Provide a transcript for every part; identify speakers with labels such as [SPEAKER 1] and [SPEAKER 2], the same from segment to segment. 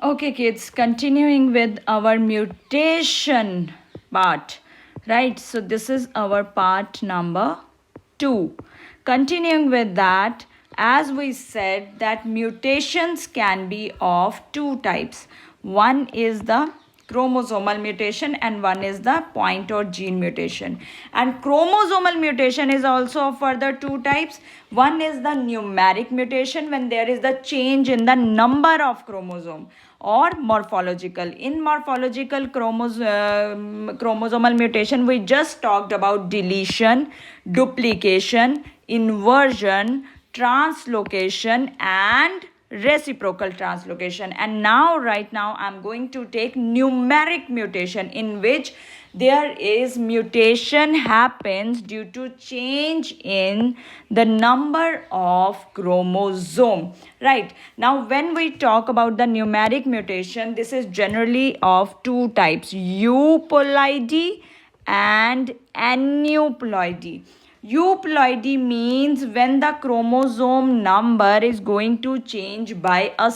[SPEAKER 1] Okay, kids, continuing with our mutation part, right? So, this is our part number 2. Continuing with that, as we said, that mutations can be of two types. One is the chromosomal mutation and one is the point or gene mutation, and chromosomal mutation is also of further two types. One is the numeric mutation, when there is the change in the number of chromosome, or morphological. In morphological chromosomal mutation, we just talked about deletion, duplication, inversion, translocation, and reciprocal translocation. And now right now I'm going to take numeric mutation, in which there is mutation happens due to change in the number of chromosome. Right now, when we talk about the numeric mutation, this is generally of two types: euploidy and aneuploidy. Euploidy means when the chromosome number is going to change by a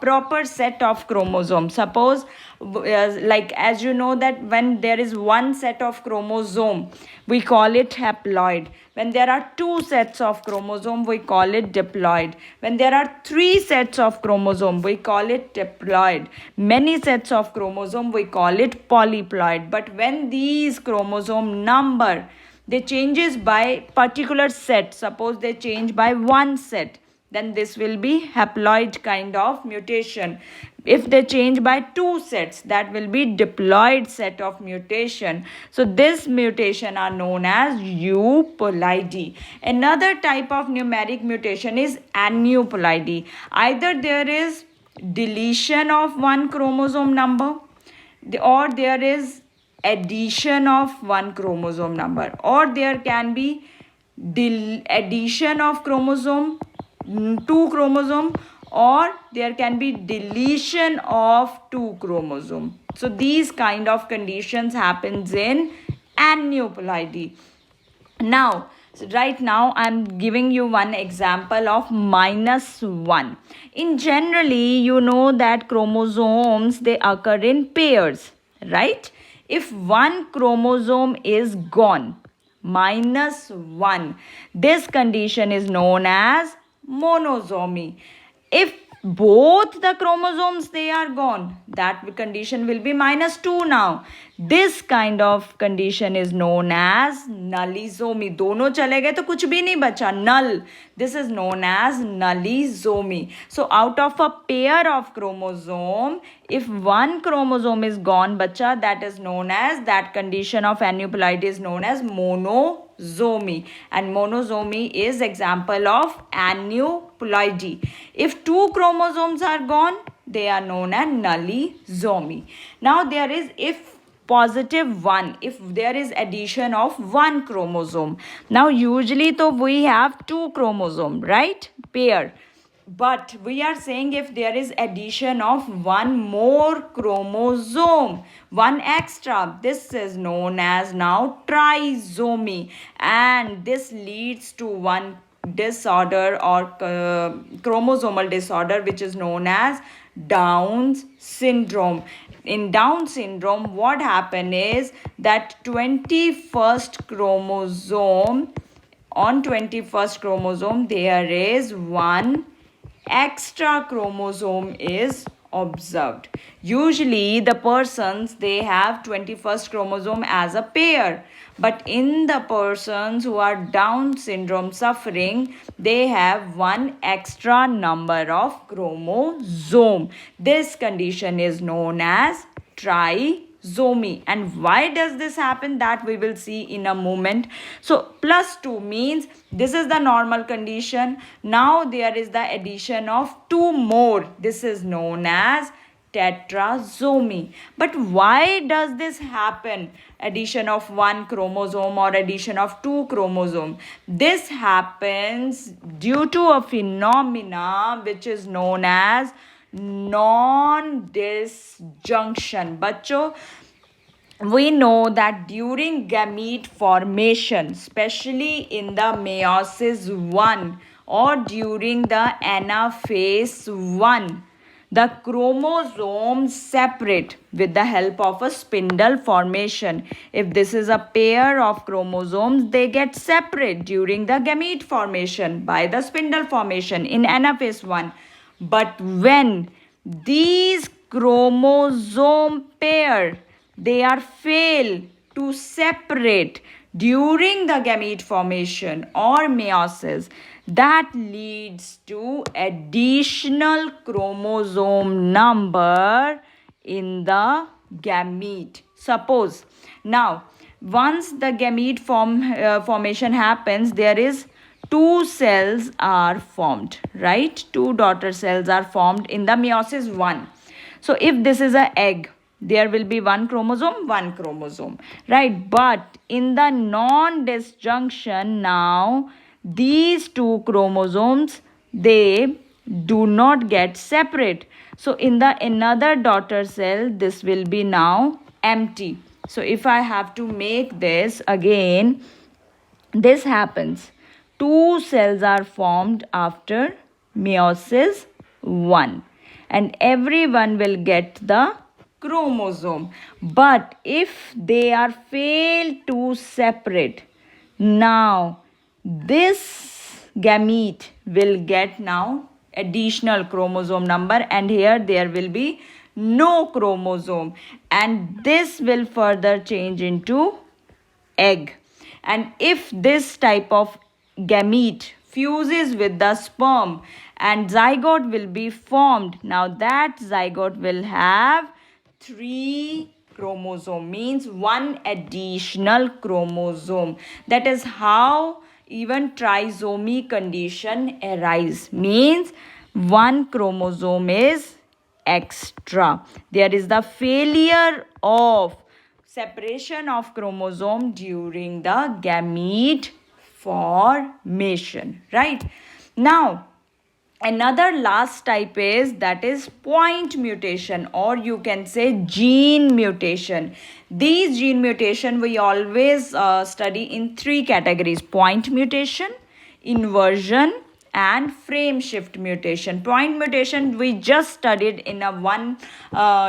[SPEAKER 1] proper set of chromosomes. Suppose, like as you know, that when there is one set of chromosome, we call it haploid. When there are two sets of chromosome, we call it diploid. When there are three sets of chromosome, we call it diploid. Many sets of chromosome, we call it polyploid. But when these chromosome number, they changes by particular set, suppose they change by one set, then this will be haploid kind of mutation. If they change by two sets, that will be diploid set of mutation. So this mutation are known as euploidy. Another type of numeric mutation is aneuploidy. Either there is deletion of one chromosome number, or there is addition of one chromosome number, or there can be addition of two chromosome, or there can be deletion of two chromosome. So these kind of conditions happens in aneuploidy. Now, right now I'm giving you one example of -1. In generally, you know that chromosomes, they occur in pairs, right? If one chromosome is gone, -1, this condition is known as monosomy. If both the chromosomes, they are gone, that condition will be -2 now. This kind of condition is known as nullisomy. दोनों चले गए तो कुछ भी नहीं बचा, null. This is known as nullisomy. So out of a pair of chromosome, if one chromosome is gone, bacha, that is known as, that condition of aneuploidy is known as monosomy. And monosomy is example of aneuploidy. If two chromosomes are gone, they are known as nullisomy. Now there is, if +1, if there is addition of one chromosome. Now usually to we have two chromosome, right? Pair. But we are saying if there is addition of one more chromosome, one extra, this is known as now trisomy, and this leads to one disorder or chromosomal disorder, which is known as Down's syndrome. In Down syndrome, what happen is that 21st chromosome, on 21st chromosome, there is one extra chromosome is observed. Usually the persons, they have 21st chromosome as a pair, but in the persons who are Down syndrome suffering, they have one extra number of chromosome. This condition is known as trisomy. And why does this happen, that we will see in a moment. So +2 means this is the normal condition. Now there is the addition of two more. This is known as tetrasomy. But why does this happen, addition of one chromosome or addition of two chromosome? This happens due to a phenomena which is known as non-disjunction. Bachcho, we know that during gamete formation, especially in the meiosis 1 or during the anaphase 1, The chromosomes separate with the help of a spindle formation. If this is a pair of chromosomes, they get separate during the gamete formation by the spindle formation in anaphase 1. But when these chromosome pair, they are fail to separate during the gamete formation or meiosis, that leads to additional chromosome number in the gamete. Suppose now once the gamete formation happens, there is two cells are formed, right? Two daughter cells are formed in the meiosis 1. So if this is an egg, there will be one chromosome, right? But in the non-disjunction, now these two chromosomes, they do not get separate. So in the another daughter cell, this will be now empty. So if I have to make this again, this happens. Two cells are formed after meiosis 1, and everyone will get the chromosome. But if they are failed to separate, now this gamete will get now additional chromosome number, and here there will be no chromosome, and this will further change into egg. And if this type of gamete fuses with the sperm and zygote will be formed, now that zygote will have 3 chromosome, means one additional chromosome. That is how even trisomy condition arise, means one chromosome is extra. There is the failure of separation of chromosome during the gamete formation, right? Now another last type is, that is point mutation, or you can say gene mutation. These gene mutation we always study in 3 categories: point mutation, inversion, and frame shift mutation. Point mutation we just studied in a one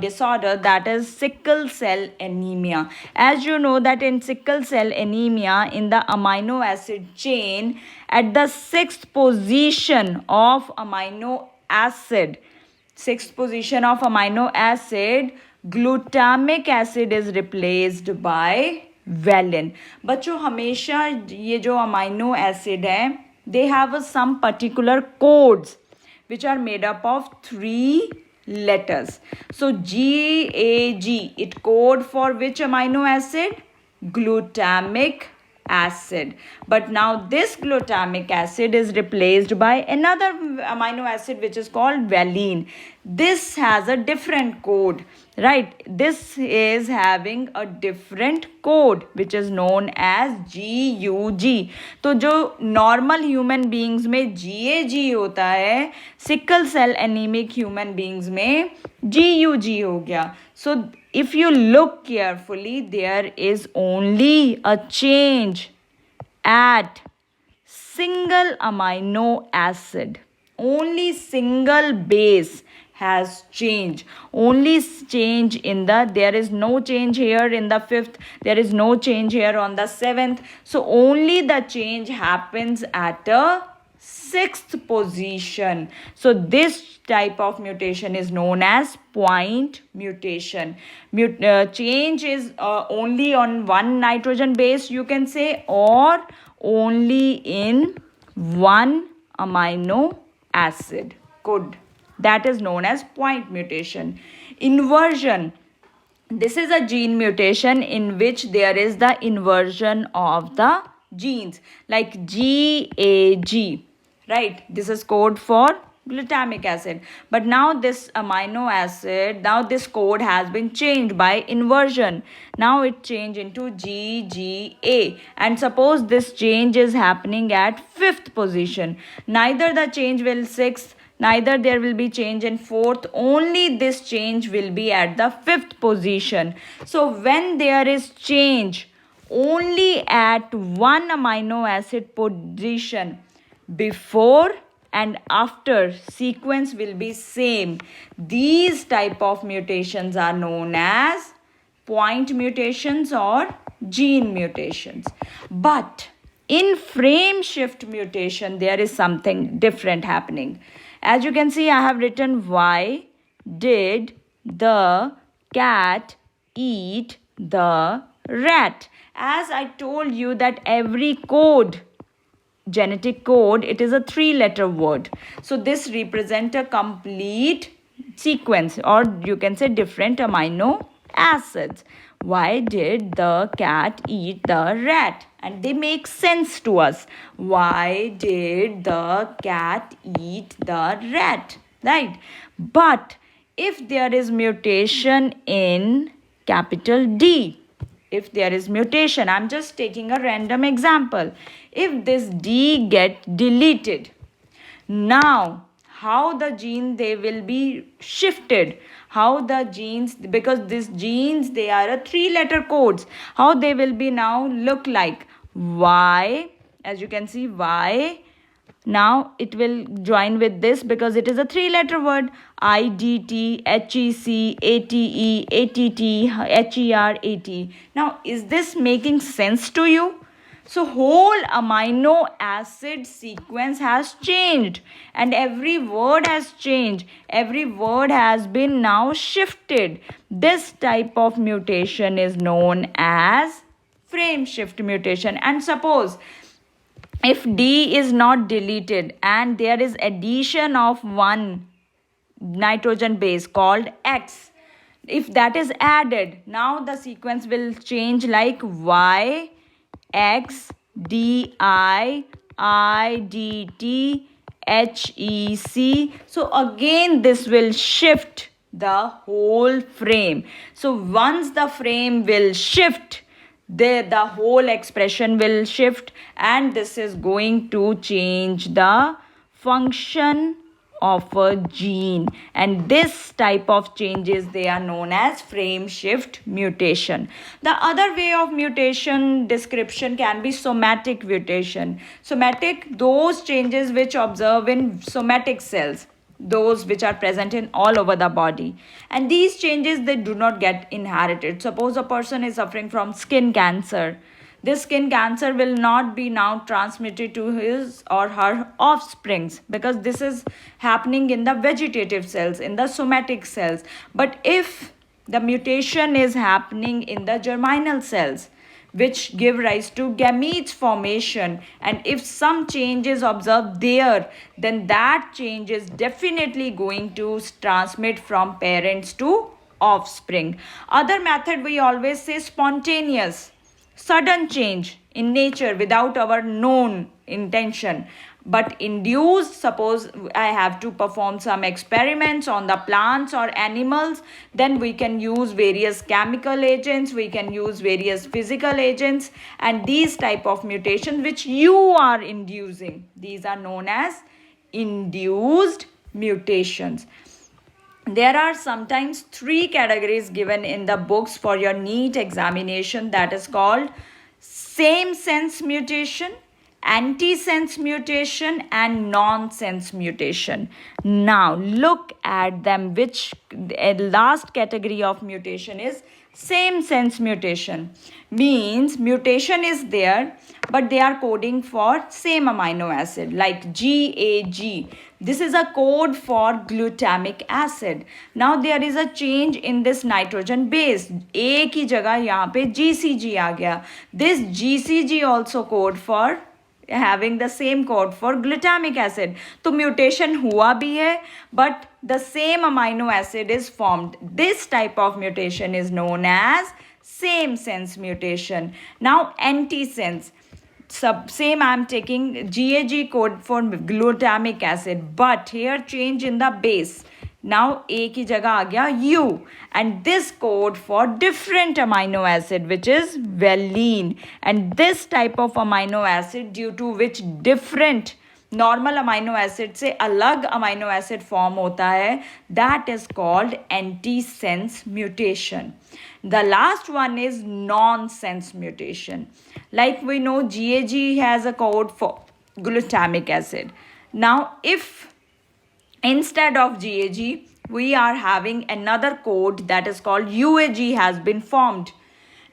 [SPEAKER 1] disorder, that is sickle cell anemia. As you know that in sickle cell anemia, in the amino acid chain, at the 6th position of amino acid, glutamic acid is replaced by valine. बच्चों हमेशा ये जो amino acid है, they have some particular codes which are made up of 3 letters. So GAG, it code for which amino acid? Glutamic acid. But now this glutamic acid is replaced by another amino acid which is called valine. This has a different code, right? This is having a different code which is known as GUG. तो जो normal human beings में GAG होता है, sickle cell anemic human beings में GUG हो गया. So if you look carefully, there is only a change at single amino acid. Only single base has changed. Only change in the, there is no change here in the 5th, there is no change here on the 7th. So only the change happens at a 6th position. So this type of mutation is known as point mutation. Change is only on one nitrogen base, you can say, or only in one amino acid. Good. That is known as point mutation. Inversion. This is a gene mutation in which there is the inversion of the genes, like GAG, right? This is code for glutamic acid. But now this amino acid, now this code has been changed by inversion. Now it changed into GGA. And suppose this change is happening at 5th position. Neither the change will 6th, neither there will be change in 4th, only this change will be at the 5th position. So when there is change only at one amino acid position before and after sequence will be same. These type of mutations are known as point mutations or gene mutations. But in frame shift mutation, there is something different happening. As you can see, I have written, why did the cat eat the rat? As I told you that every code, genetic code, it is a 3-letter word. So this represents a complete sequence, or you can say different amino acids. Why did the cat eat the rat? And they make sense to us. Why did the cat eat the rat? Right? But if there is mutation in capital D, if there is mutation, I'm just taking a random example. If this D get deleted, now how the gene they will be shifted, how the genes, because these genes, they are a 3-letter codes, how they will be now look like. Y, as you can see, Y, now it will join with this because it is a 3-letter word. IDT, HEC, ATE, ATT, HER, AT. Now, is this making sense to you? So, whole amino acid sequence has changed and every word has changed. Every word has been now shifted. This type of mutation is known as frame shift mutation. And suppose if D is not deleted and there is addition of one nitrogen base called X, if that is added, now the sequence will change like Y, X, D, I D, T, H, E, C. So again this will shift the whole frame. So once the frame will shift, the whole expression will shift, and this is going to change the function of a gene, and this type of changes, they are known as frame shift mutation. The other way of mutation description can be somatic mutation. Somatic, those changes which observe in somatic cells, those which are present in all over the body, and these changes, they do not get inherited. Suppose a person is suffering from skin cancer. This skin cancer will not be now transmitted to his or her offsprings because this is happening in the vegetative cells, in the somatic cells. But if the mutation is happening in the germinal cells, which give rise to gametes formation, and if some change is observed there, then that change is definitely going to transmit from parents to offspring. Other method, we always say spontaneous, sudden change in nature without our known intention, but induced. Suppose I have to perform some experiments on the plants or animals, then we can use various chemical agents, we can use various physical agents, and these type of mutations which you are inducing, these are known as induced mutations. There are sometimes 3 categories given in the books for your NEET examination, that is called same sense mutation, anti-sense mutation, and non-sense mutation. Now look at them, which last category of mutation is same sense mutation. Means mutation is there, but they are coding for same amino acid, like GAG. This is a code for glutamic acid. Now there is a change in this nitrogen base. A की जगह यहाँ पे GCG आ गया. This GCG also code for having the same code for glutamic acid. तो mutation हुआ भी है, but the same amino acid is formed. This type of mutation is known as same sense mutation. Now anti-sense. Same, I am taking GAG code for glutamic acid, but here change in the base. Now A की जगह आ गया U, and this code for different amino acid, which is valine, and this type of amino acid, due to which different normal amino acid से अलग amino acid form होता है, that is called anti-sense mutation. The last one is non-sense mutation. Like we know GAG has a code for glutamic acid. Now, if instead of GAG, we are having another code that is called UAG has been formed.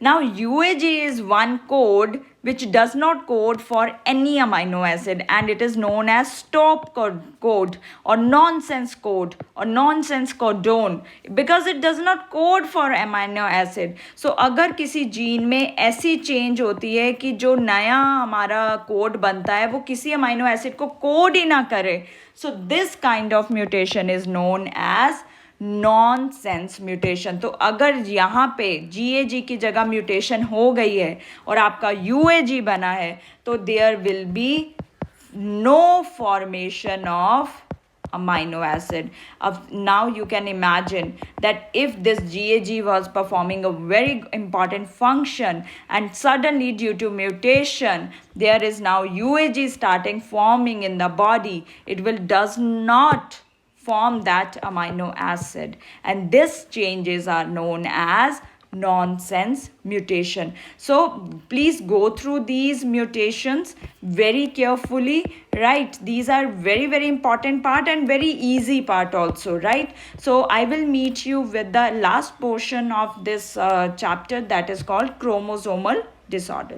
[SPEAKER 1] Now, UAG is one code which does not code for any amino acid, and it is known as stop code or nonsense code or nonsense codon, because it does not code for amino acid. So अगर किसी gene में ऐसी change होती है कि जो नया हमारा कोड बनता है वो किसी अमाइनो एसिड को कोड ही ना करे, so this kind of mutation is known as non sense mutation. तो अगर यहाँ पे GAG की जगह म्यूटेशन हो गई है और आपका UAG बना है, तो there will be no formation of amino acid. Now you can imagine that if this GAG was performing a very important function and suddenly due to mutation there is now UAG starting forming in the body, it will does not form that amino acid, and these changes are known as nonsense mutation. So please go through these mutations very carefully, right? These are very important part and very easy part also, right? So I will meet you with the last portion of this chapter, that is called chromosomal disorders.